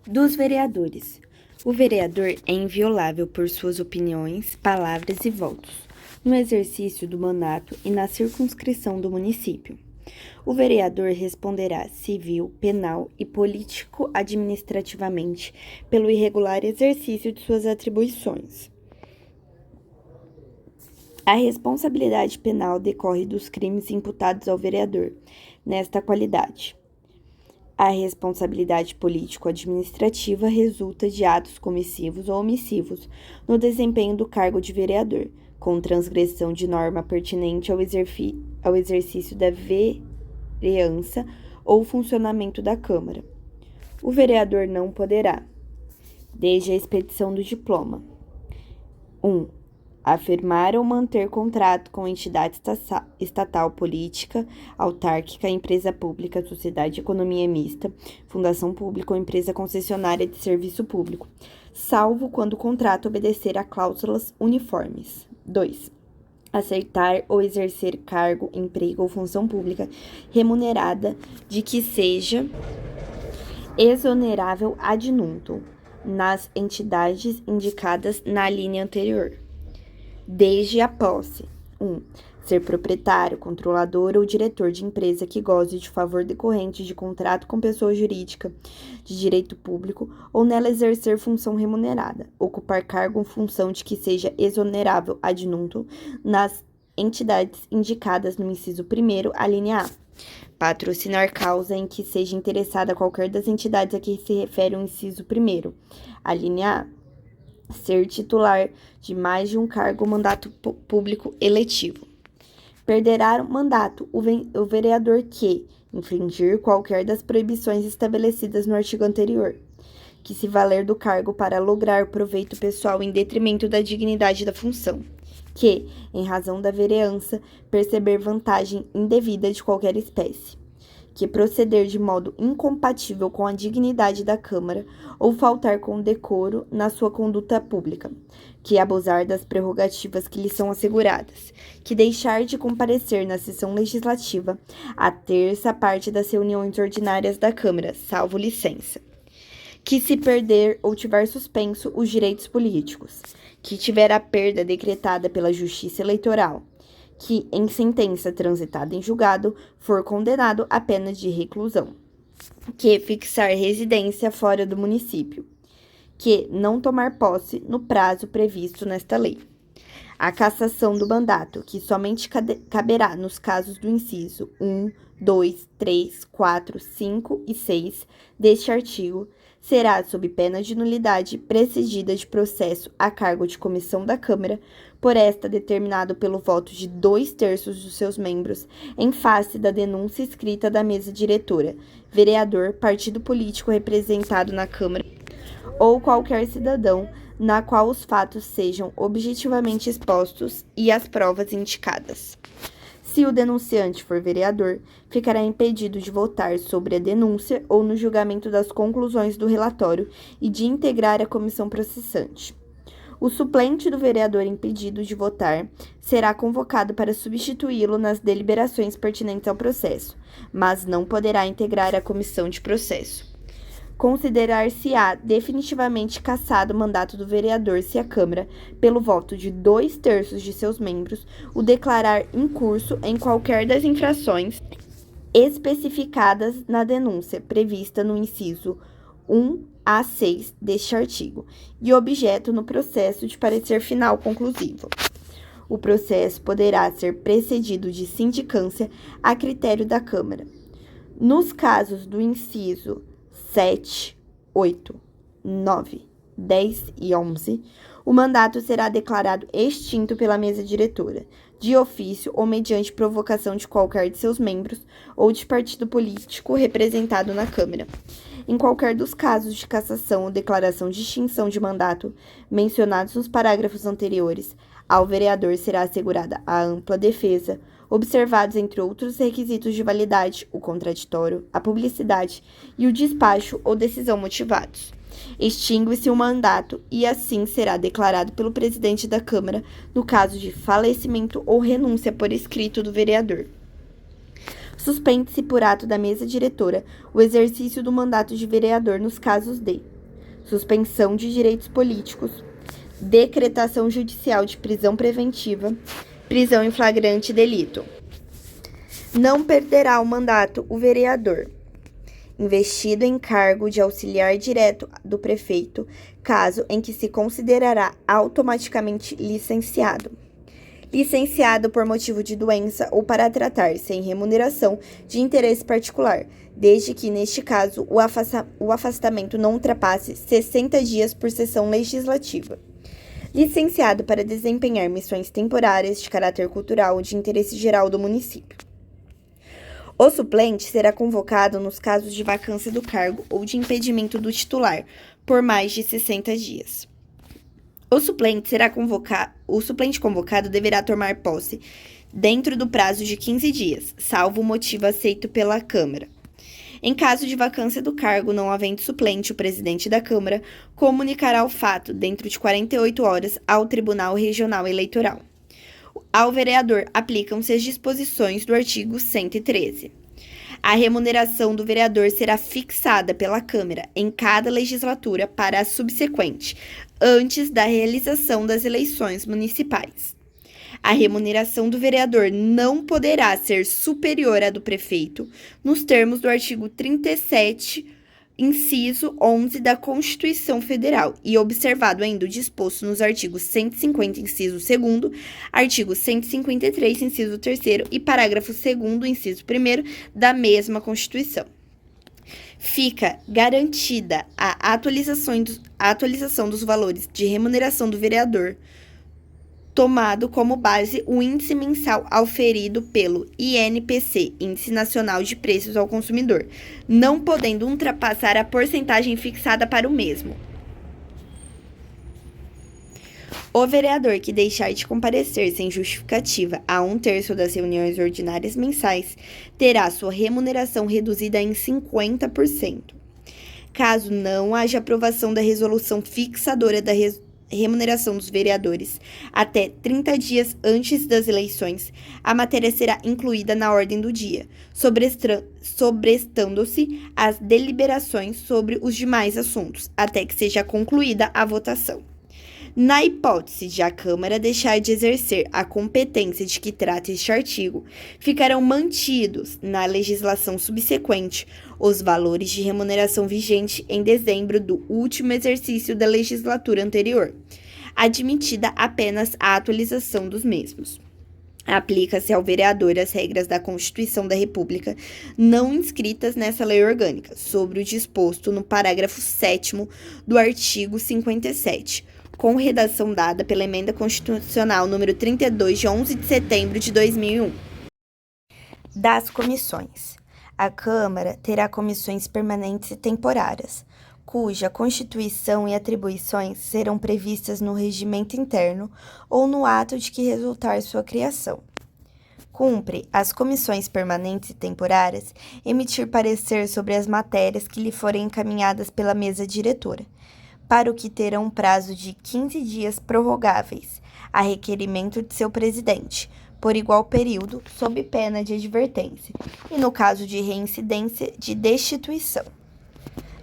Dos vereadores. O vereador é inviolável por suas opiniões, palavras e votos, no exercício do mandato e na circunscrição do município. O vereador responderá civil, penal e político-administrativamente pelo irregular exercício de suas atribuições. A responsabilidade penal decorre dos crimes imputados ao vereador, nesta qualidade. A responsabilidade político-administrativa resulta de atos comissivos ou omissivos no desempenho do cargo de vereador, com transgressão de norma pertinente ao exercício da vereança ou funcionamento da Câmara. O vereador não poderá, desde a expedição do diploma: 1. Afirmar ou manter contrato com entidade estatal, política, autárquica, empresa pública, sociedade de economia mista, fundação pública ou empresa concessionária de serviço público, salvo quando o contrato obedecer a cláusulas uniformes. 2. Aceitar ou exercer cargo, emprego ou função pública remunerada de que seja exonerável ad nutum nas entidades indicadas na linha anterior. Desde a posse: 1. Ser proprietário, controlador ou diretor de empresa que goze de favor decorrente de contrato com pessoa jurídica de direito público ou nela exercer função remunerada. Ocupar cargo ou função de que seja exonerável ad nutum nas entidades indicadas no inciso 1º, a linha A. Patrocinar causa em que seja interessada qualquer das entidades a que se refere o inciso 1º, a linha A. Ser titular de mais de um cargo ou mandato público eletivo. Perderá o mandato o vereador que infringir qualquer das proibições estabelecidas no artigo anterior, que se valer do cargo para lograr proveito pessoal em detrimento da dignidade da função, que, em razão da vereança, perceber vantagem indevida de qualquer espécie, que proceder de modo incompatível com a dignidade da Câmara ou faltar com decoro na sua conduta pública, que abusar das prerrogativas que lhe são asseguradas, que deixar de comparecer na sessão legislativa a terça parte das reuniões ordinárias da Câmara, salvo licença, que se perder ou tiver suspenso os direitos políticos, que tiver a perda decretada pela Justiça Eleitoral, que, em sentença transitada em julgado, for condenado à pena de reclusão, que fixar residência fora do município, que não tomar posse no prazo previsto nesta lei. A cassação do mandato, que somente caberá nos casos do inciso 1, 2, 3, 4, 5 e 6 deste artigo, será, sob pena de nulidade, precedida de processo a cargo de comissão da Câmara, por esta determinado pelo voto de 2/3 dos seus membros, em face da denúncia escrita da mesa diretora, vereador, partido político representado na Câmara, ou qualquer cidadão, na qual os fatos sejam objetivamente expostos e as provas indicadas. Se o denunciante for vereador, ficará impedido de votar sobre a denúncia ou no julgamento das conclusões do relatório e de integrar a comissão processante. O suplente do vereador impedido de votar será convocado para substituí-lo nas deliberações pertinentes ao processo, mas não poderá integrar a comissão de processo. Considerar-se-á definitivamente cassado o mandato do vereador se a Câmara, pelo voto de 2/3 de seus membros, o declarar incurso em qualquer das infrações especificadas na denúncia prevista no inciso 1 a 6 deste artigo e objeto no processo de parecer final conclusivo. O processo poderá ser precedido de sindicância a critério da Câmara. Nos casos do inciso 7, 8, 9, 10 e 11, o mandato será declarado extinto pela mesa diretora, de ofício ou mediante provocação de qualquer de seus membros ou de partido político representado na Câmara. Em qualquer dos casos de cassação ou declaração de extinção de mandato mencionados nos parágrafos anteriores, ao vereador será assegurada a ampla defesa, observados, entre outros requisitos de validade, o contraditório, a publicidade e o despacho ou decisão motivados. Extingue-se o mandato e assim será declarado pelo presidente da Câmara no caso de falecimento ou renúncia por escrito do vereador. Suspende-se por ato da mesa diretora o exercício do mandato de vereador nos casos de suspensão de direitos políticos, decretação judicial de prisão preventiva, prisão em flagrante delito. Não perderá o mandato o vereador investido em cargo de auxiliar direto do prefeito, caso em que se considerará automaticamente licenciado. Licenciado por motivo de doença ou para tratar sem remuneração de interesse particular, desde que, neste caso, o afastamento não ultrapasse 60 dias por sessão legislativa. Licenciado para desempenhar missões temporárias de caráter cultural ou de interesse geral do município. O suplente será convocado nos casos de vacância do cargo ou de impedimento do titular por mais de 60 dias. O suplente convocado deverá tomar posse dentro do prazo de 15 dias, salvo o motivo aceito pela Câmara. Em caso de vacância do cargo, não havendo suplente, o presidente da Câmara comunicará o fato dentro de 48 horas ao Tribunal Regional Eleitoral. Ao vereador aplicam-se as disposições do artigo 113. A remuneração do vereador será fixada pela Câmara em cada legislatura para a subsequente, antes da realização das eleições municipais. A remuneração do vereador não poderá ser superior à do prefeito, nos termos do artigo 37, inciso 11 da Constituição Federal e observado ainda o disposto nos artigos 150, inciso 2º, artigo 153, inciso 3º e parágrafo 2º, inciso 1º da mesma Constituição. Fica garantida a atualização dos valores de remuneração do vereador, tomado como base o índice mensal auferido pelo INPC, Índice Nacional de Preços ao Consumidor, não podendo ultrapassar a porcentagem fixada para o mesmo. O vereador que deixar de comparecer sem justificativa a 1/3 das reuniões ordinárias mensais terá sua remuneração reduzida em 50%. Caso não haja aprovação da resolução fixadora da remuneração dos vereadores até 30 dias antes das eleições, a matéria será incluída na ordem do dia, sobrestando-se as deliberações sobre os demais assuntos, até que seja concluída a votação. Na hipótese de a Câmara deixar de exercer a competência de que trata este artigo, ficarão mantidos na legislação subsequente os valores de remuneração vigente em dezembro do último exercício da legislatura anterior, admitida apenas a atualização dos mesmos. Aplica-se ao vereador as regras da Constituição da República não inscritas nessa lei orgânica, sobre o disposto no parágrafo 7º do artigo 57, com redação dada pela Emenda Constitucional número 32, de 11 de setembro de 2001. Das comissões. A Câmara terá comissões permanentes e temporárias, cuja constituição e atribuições serão previstas no regimento interno ou no ato de que resultar sua criação. Cumpre as comissões permanentes e temporárias emitir parecer sobre as matérias que lhe forem encaminhadas pela mesa diretora, para o que terão um prazo de 15 dias prorrogáveis, a requerimento de seu presidente, por igual período, sob pena de advertência, e no caso de reincidência, de destituição.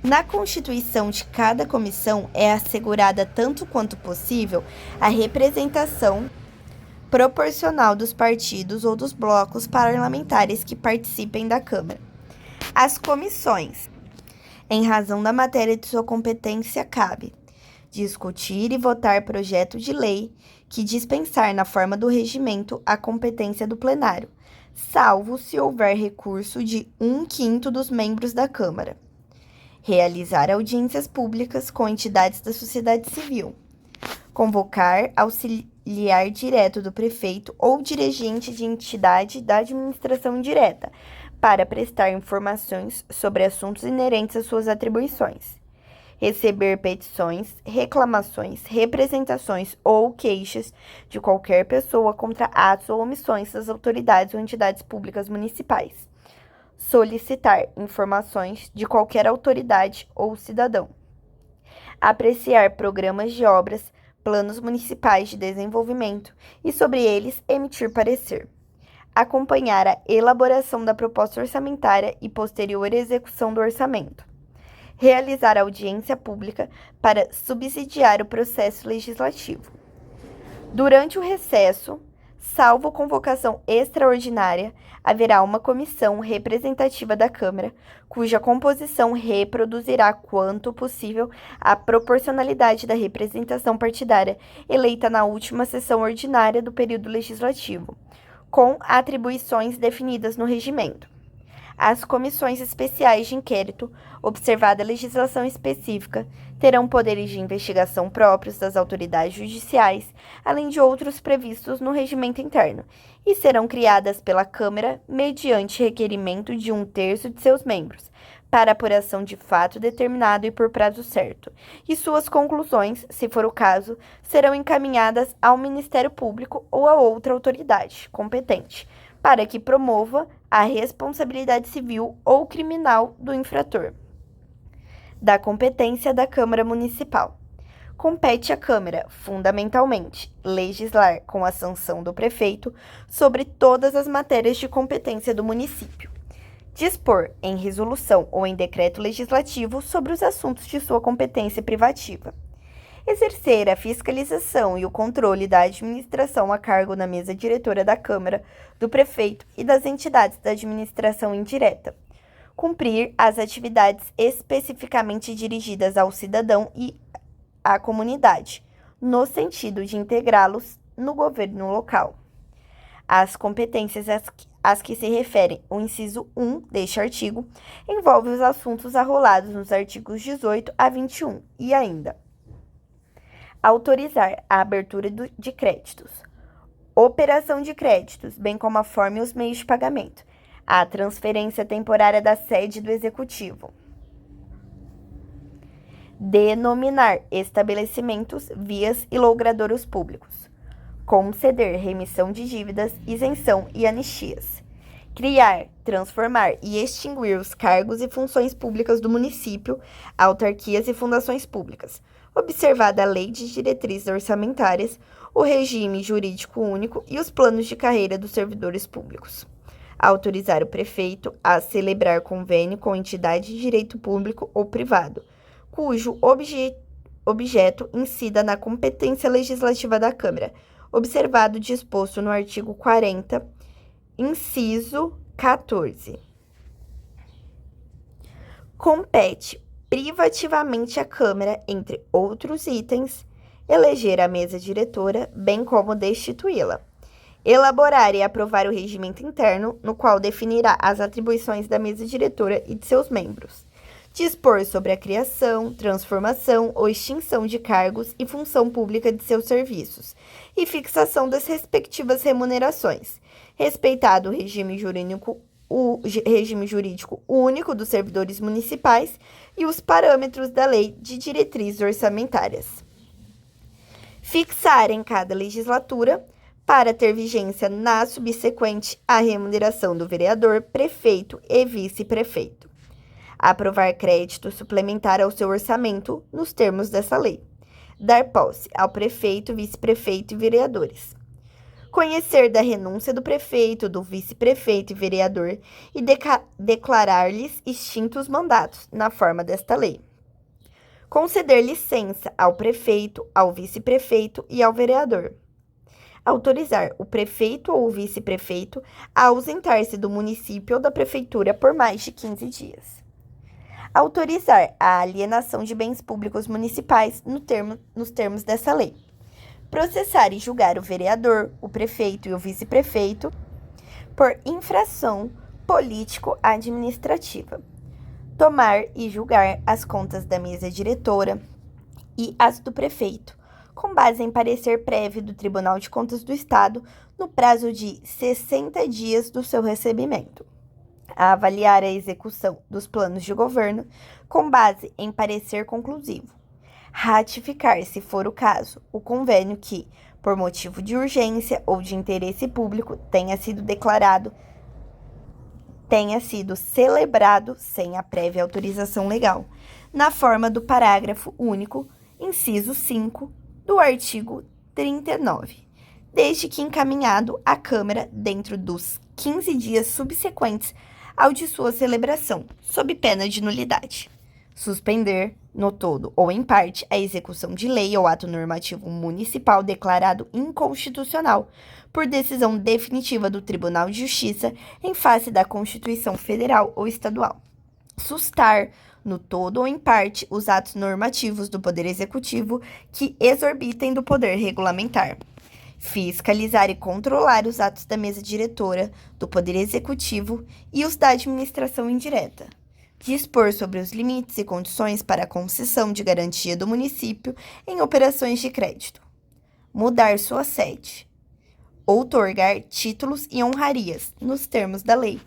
Na constituição de cada comissão é assegurada, tanto quanto possível, a representação proporcional dos partidos ou dos blocos parlamentares que participem da Câmara. As comissões, em razão da matéria de sua competência, cabe discutir e votar projeto de lei que dispensar na forma do regimento a competência do plenário, salvo se houver recurso de 1/5 dos membros da Câmara. Realizar audiências públicas com entidades da sociedade civil. Convocar auxiliar direto do prefeito ou dirigente de entidade da administração indireta para prestar informações sobre assuntos inerentes às suas atribuições. Receber petições, reclamações, representações ou queixas de qualquer pessoa contra atos ou omissões das autoridades ou entidades públicas municipais. Solicitar informações de qualquer autoridade ou cidadão. Apreciar programas de obras, planos municipais de desenvolvimento e sobre eles emitir parecer. Acompanhar a elaboração da proposta orçamentária e posterior execução do orçamento. realizar audiência pública para subsidiar o processo legislativo. Durante o recesso, salvo convocação extraordinária, haverá uma comissão representativa da Câmara, cuja composição reproduzirá quanto possível a proporcionalidade da representação partidária eleita na última sessão ordinária do período legislativo, com atribuições definidas no regimento. As comissões especiais de inquérito, observada a legislação específica, terão poderes de investigação próprios das autoridades judiciais, além de outros previstos no regimento interno, e serão criadas pela Câmara mediante requerimento de 1/3 de seus membros, para apuração de fato determinado e por prazo certo, e suas conclusões, se for o caso, serão encaminhadas ao Ministério Público ou a outra autoridade competente, para que promova a responsabilidade civil ou criminal do infrator. Da competência da Câmara Municipal. Compete à Câmara, fundamentalmente, legislar com a sanção do prefeito sobre todas as matérias de competência do município. Dispor, em resolução ou em decreto legislativo, sobre os assuntos de sua competência privativa. Exercer a fiscalização e o controle da administração a cargo na mesa diretora da Câmara, do prefeito e das entidades da administração indireta. Cumprir as atividades especificamente dirigidas ao cidadão e à comunidade, no sentido de integrá-los no governo local. As competências às que se referem o inciso 1 deste artigo envolvem os assuntos arrolados nos artigos 18 a 21 e ainda autorizar a abertura de créditos, operação de créditos, bem como a forma e os meios de pagamento, a transferência temporária da sede do Executivo, denominar estabelecimentos, vias e logradouros públicos, conceder remissão de dívidas, isenção e anistias, criar, transformar e extinguir os cargos e funções públicas do município, autarquias e fundações públicas, observada a Lei de Diretrizes Orçamentárias, o regime jurídico único e os planos de carreira dos servidores públicos. Autorizar o prefeito a celebrar convênio com entidade de direito público ou privado, cujo objeto incida na competência legislativa da Câmara, observado o disposto no artigo 40, inciso 14. Compete privativamente à Câmara, entre outros itens, eleger a mesa diretora, bem como destituí-la. Elaborar e aprovar o regimento interno, no qual definirá as atribuições da mesa diretora e de seus membros. Dispor sobre a criação, transformação ou extinção de cargos e função pública de seus serviços, e fixação das respectivas remunerações, respeitado o regime jurídico único dos servidores municipais e os parâmetros da Lei de Diretrizes Orçamentárias. Fixar em cada legislatura, para ter vigência na subsequente, a remuneração do vereador, prefeito e vice-prefeito. Aprovar crédito suplementar ao seu orçamento nos termos dessa lei. Dar posse ao prefeito, vice-prefeito e vereadores. Conhecer da renúncia do prefeito, do vice-prefeito e vereador e declarar-lhes extintos mandatos, na forma desta lei. Conceder licença ao prefeito, ao vice-prefeito e ao vereador. Autorizar o prefeito ou o vice-prefeito a ausentar-se do município ou da prefeitura por mais de 15 dias. Autorizar a alienação de bens públicos municipais nos termos dessa lei. Processar e julgar o vereador, o prefeito e o vice-prefeito por infração político-administrativa. Tomar e julgar as contas da mesa diretora e as do prefeito, com base em parecer prévio do Tribunal de Contas do Estado, no prazo de 60 dias do seu recebimento. A avaliar a execução dos planos de governo, com base em parecer conclusivo. Ratificar, se for o caso, o convênio que, por motivo de urgência ou de interesse público, tenha sido celebrado sem a prévia autorização legal, na forma do parágrafo único, inciso 5, do artigo 39, desde que encaminhado à Câmara dentro dos 15 dias subsequentes ao de sua celebração, sob pena de nulidade. Suspender, no todo ou em parte, a execução de lei ou ato normativo municipal declarado inconstitucional por decisão definitiva do Tribunal de Justiça em face da Constituição Federal ou Estadual. Sustar, no todo ou em parte, os atos normativos do Poder Executivo que exorbitem do poder regulamentar. Fiscalizar e controlar os atos da mesa diretora, do Poder Executivo e os da administração indireta. Dispor sobre os limites e condições para a concessão de garantia do município em operações de crédito. Mudar sua sede. Outorgar títulos e honrarias, nos termos da lei.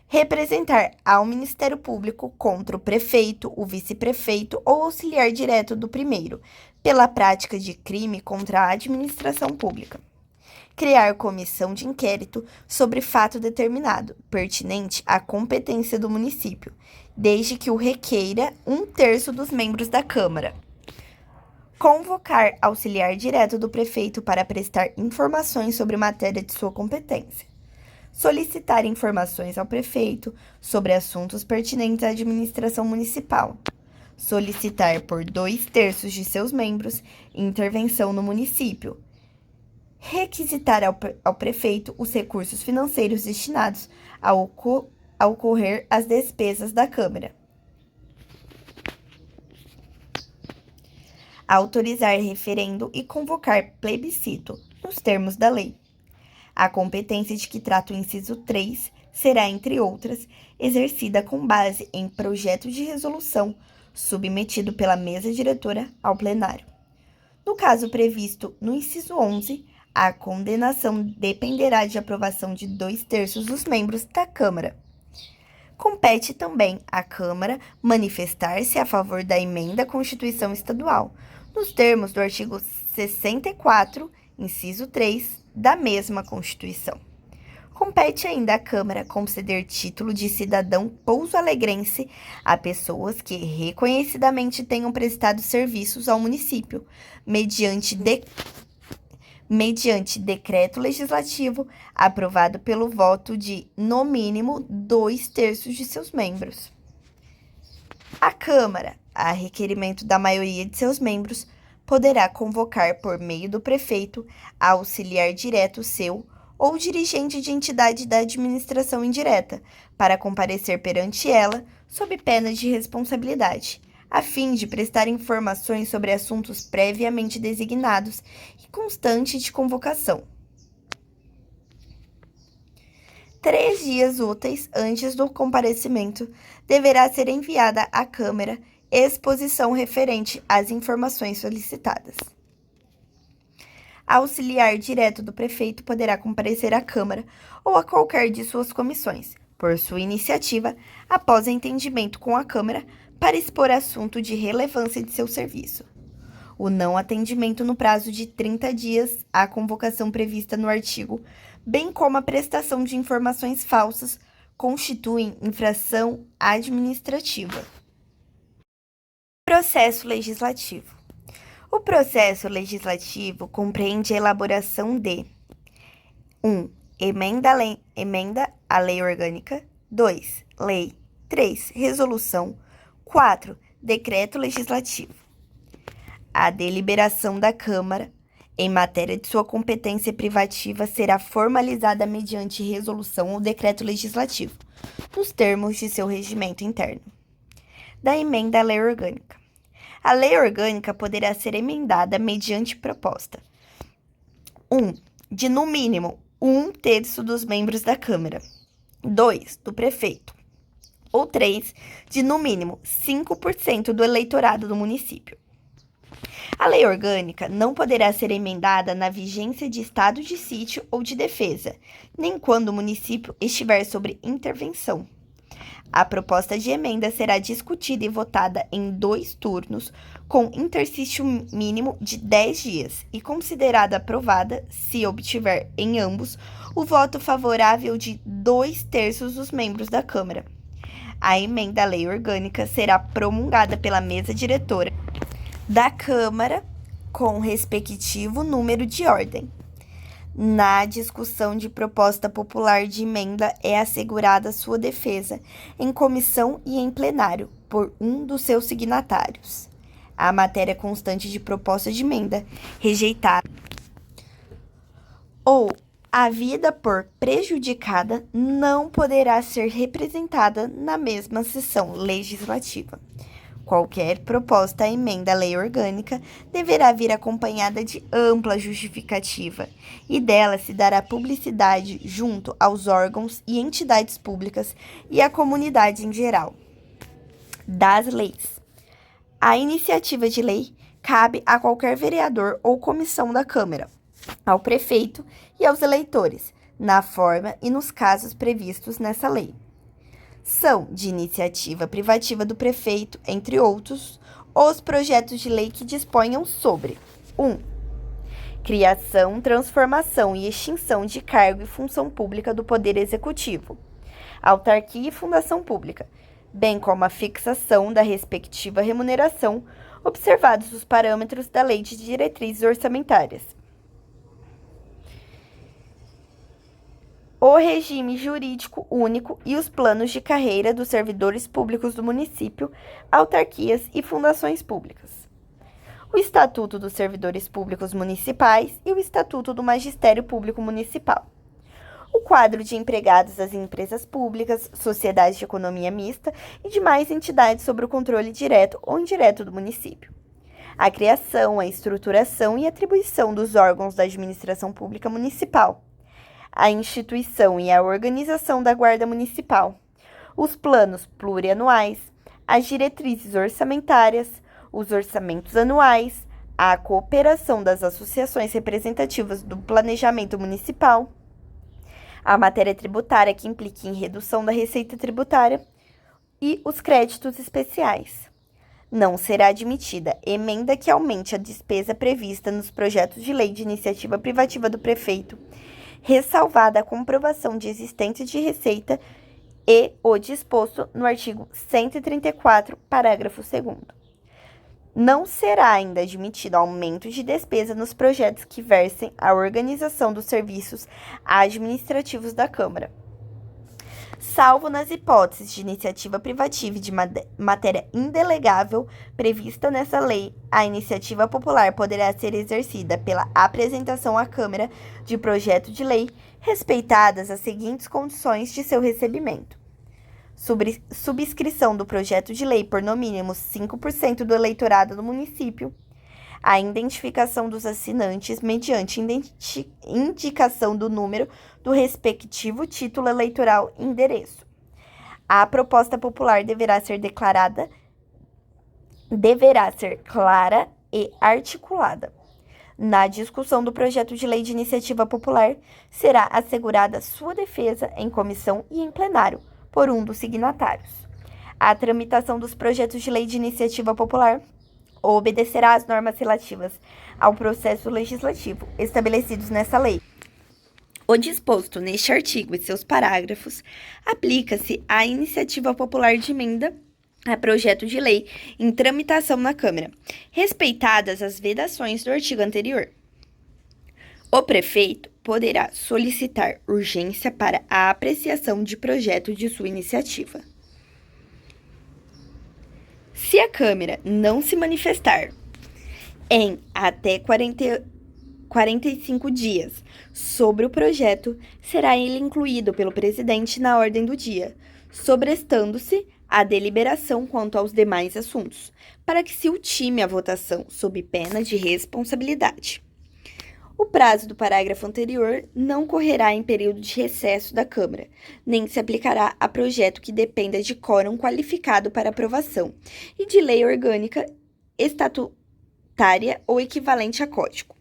Representar ao Ministério Público contra o prefeito, o vice-prefeito ou auxiliar direto do primeiro, pela prática de crime contra a administração pública. Criar comissão de inquérito sobre fato determinado, pertinente à competência do município, desde que o requeira 1/3 dos membros da Câmara. Convocar auxiliar direto do prefeito para prestar informações sobre matéria de sua competência. Solicitar informações ao prefeito sobre assuntos pertinentes à administração municipal. Solicitar por 2/3 de seus membros intervenção no município. Requisitar ao prefeito os recursos financeiros destinados a ocorrer as despesas da Câmara. Autorizar referendo e convocar plebiscito, nos termos da lei. A competência de que trata o inciso 3 será, entre outras, exercida com base em projeto de resolução submetido pela mesa diretora ao plenário. No caso previsto no inciso 11, a condenação dependerá de aprovação de 2/3 dos membros da Câmara. Compete também à Câmara manifestar-se a favor da emenda à Constituição Estadual, nos termos do artigo 64, inciso 3, da mesma Constituição. Compete ainda à Câmara conceder título de cidadão pouso-alegrense a pessoas que reconhecidamente tenham prestado serviços ao município, mediante decreto legislativo aprovado pelo voto de, no mínimo, 2/3 de seus membros. A Câmara, a requerimento da maioria de seus membros, poderá convocar, por meio do prefeito, a auxiliar direto seu ou dirigente de entidade da administração indireta, para comparecer perante ela, sob pena de responsabilidade, a fim de prestar informações sobre assuntos previamente designados e constante de convocação. 3 dias úteis antes do comparecimento, deverá ser enviada à Câmara exposição referente às informações solicitadas. Auxiliar direto do prefeito poderá comparecer à Câmara ou a qualquer de suas comissões, por sua iniciativa, após entendimento com a Câmara, para expor assunto de relevância de seu serviço. O não atendimento no prazo de 30 dias à convocação prevista no artigo, bem como a prestação de informações falsas, constituem infração administrativa. Processo legislativo. O processo legislativo compreende a elaboração de 1. Emenda à lei orgânica. 2. Lei. 3. Resolução. 4. Decreto legislativo. A deliberação da Câmara, em matéria de sua competência privativa, será formalizada mediante resolução ou decreto legislativo, nos termos de seu regimento interno. Da emenda à lei orgânica. A lei orgânica poderá ser emendada mediante proposta 1. De no mínimo 1/3 dos membros da Câmara. 2. Do prefeito. Ou 3. De no mínimo 5% do eleitorado do município. A lei orgânica não poderá ser emendada na vigência de estado de sítio ou de defesa, nem quando o município estiver sob intervenção. A proposta de emenda será discutida e votada em 2 turnos, com interstício mínimo de 10 dias, e considerada aprovada, se obtiver em ambos o voto favorável de 2/3 dos membros da Câmara. A emenda à lei orgânica será promulgada pela mesa diretora da Câmara com respectivo número de ordem. Na discussão de proposta popular de emenda é assegurada sua defesa em comissão e em plenário, por um dos seus signatários. A matéria constante de proposta de emenda rejeitada ou havida por prejudicada não poderá ser representada na mesma sessão legislativa. Qualquer proposta à emenda à lei orgânica deverá vir acompanhada de ampla justificativa e dela se dará publicidade junto aos órgãos e entidades públicas e à comunidade em geral. Das leis. A iniciativa de lei cabe a qualquer vereador ou comissão da Câmara, ao prefeito e aos eleitores, na forma e nos casos previstos nessa lei. São de iniciativa privativa do prefeito, entre outros, os projetos de lei que disponham sobre 1. Criação, transformação e extinção de cargo e função pública do Poder Executivo, autarquia e fundação pública, bem como a fixação da respectiva remuneração, observados os parâmetros da Lei de Diretrizes Orçamentárias. O regime jurídico único e os planos de carreira dos servidores públicos do município, autarquias e fundações públicas. O Estatuto dos Servidores Públicos Municipais e o Estatuto do Magistério Público Municipal. O quadro de empregados das empresas públicas, sociedades de economia mista e demais entidades sob o controle direto ou indireto do município. A criação, a estruturação e atribuição dos órgãos da administração pública municipal. A instituição e a organização da Guarda Municipal, os planos plurianuais, as diretrizes orçamentárias, os orçamentos anuais, a cooperação das associações representativas do planejamento municipal, a matéria tributária que implique em redução da receita tributária e os créditos especiais. Não será admitida emenda que aumente a despesa prevista nos projetos de lei de iniciativa privativa do prefeito, ressalvada a comprovação de existência de receita e o disposto no artigo 134, parágrafo 2º. Não será ainda admitido aumento de despesa nos projetos que versem a organização dos serviços administrativos da Câmara, salvo nas hipóteses de iniciativa privativa e de matéria indelegável prevista nessa lei. A iniciativa popular poderá ser exercida pela apresentação à Câmara de projeto de lei, respeitadas as seguintes condições de seu recebimento: subscrição do projeto de lei por no mínimo 5% do eleitorado do município, a identificação dos assinantes mediante indicação do número do respectivo título eleitoral e endereço. A proposta popular deverá ser clara e articulada. Na discussão do projeto de lei de iniciativa popular, será assegurada sua defesa em comissão e em plenário por um dos signatários. A tramitação dos projetos de lei de iniciativa popular obedecerá às normas relativas ao processo legislativo estabelecidos nessa lei. O disposto neste artigo e seus parágrafos aplica-se à iniciativa popular de emenda a projeto de lei em tramitação na Câmara, respeitadas as vedações do artigo anterior. O prefeito poderá solicitar urgência para a apreciação de projeto de sua iniciativa. Se a Câmara não se manifestar em até 45 dias sobre o projeto, será ele incluído pelo presidente na ordem do dia, sobrestando-se a deliberação quanto aos demais assuntos, para que se ultime a votação sob pena de responsabilidade. O prazo do parágrafo anterior não correrá em período de recesso da Câmara, nem se aplicará a projeto que dependa de quórum qualificado para aprovação e de lei orgânica, estatutária ou equivalente a código.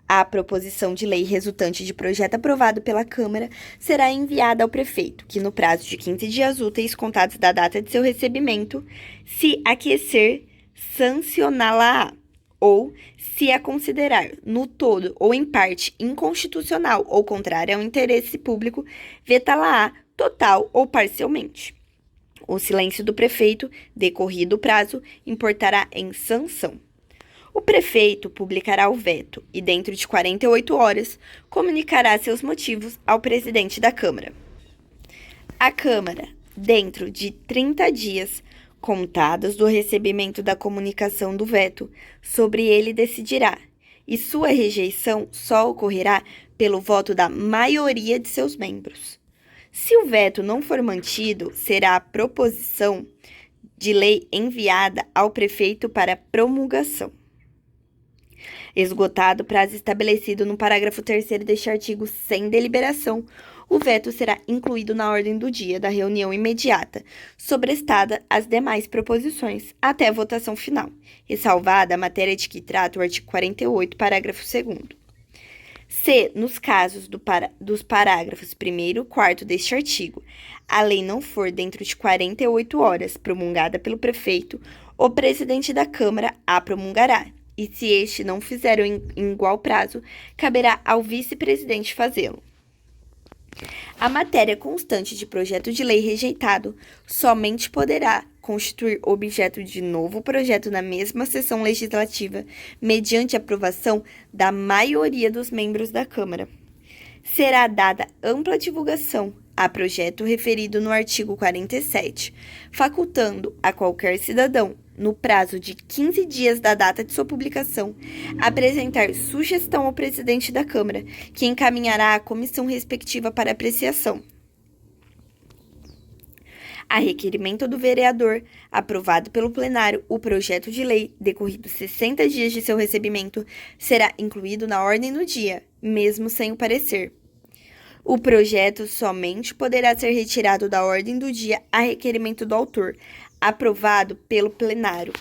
A proposição de lei resultante de projeto aprovado pela Câmara será enviada ao prefeito, que no prazo de 15 dias úteis contados da data de seu recebimento, se aquecer, sancioná-la-á, ou, se a considerar no todo ou em parte inconstitucional ou contrária ao interesse público, vetá-la-á total ou parcialmente. O silêncio do prefeito, decorrido o prazo, importará em sanção. O prefeito publicará o veto e, dentro de 48 horas, comunicará seus motivos ao presidente da Câmara. A Câmara, dentro de 30 dias, contados do recebimento da comunicação do veto, sobre ele decidirá, e sua rejeição só ocorrerá pelo voto da maioria de seus membros. Se o veto não for mantido, será a proposição de lei enviada ao prefeito para promulgação. Esgotado o prazo estabelecido no parágrafo 3º deste artigo sem deliberação, o veto será incluído na ordem do dia da reunião imediata, sobrestada as demais proposições, até a votação final, ressalvada a matéria de que trata o artigo 48, parágrafo 2º. Se, nos casos dos parágrafos 1º e 4º deste artigo, a lei não for dentro de 48 horas promulgada pelo prefeito, o presidente da Câmara a promulgará, e se este não fizer em igual prazo, caberá ao vice-presidente fazê-lo. A matéria constante de projeto de lei rejeitado somente poderá constituir objeto de novo projeto na mesma sessão legislativa, mediante aprovação da maioria dos membros da Câmara. Será dada ampla divulgação a projeto referido no artigo 47, facultando a qualquer cidadão, no prazo de 15 dias da data de sua publicação, apresentar sugestão ao presidente da Câmara, que encaminhará à comissão respectiva para apreciação. A requerimento do vereador, aprovado pelo plenário, o projeto de lei, decorridos 60 dias de seu recebimento, será incluído na ordem do dia, mesmo sem o parecer. O projeto somente poderá ser retirado da ordem do dia a requerimento do autor, aprovado pelo plenário.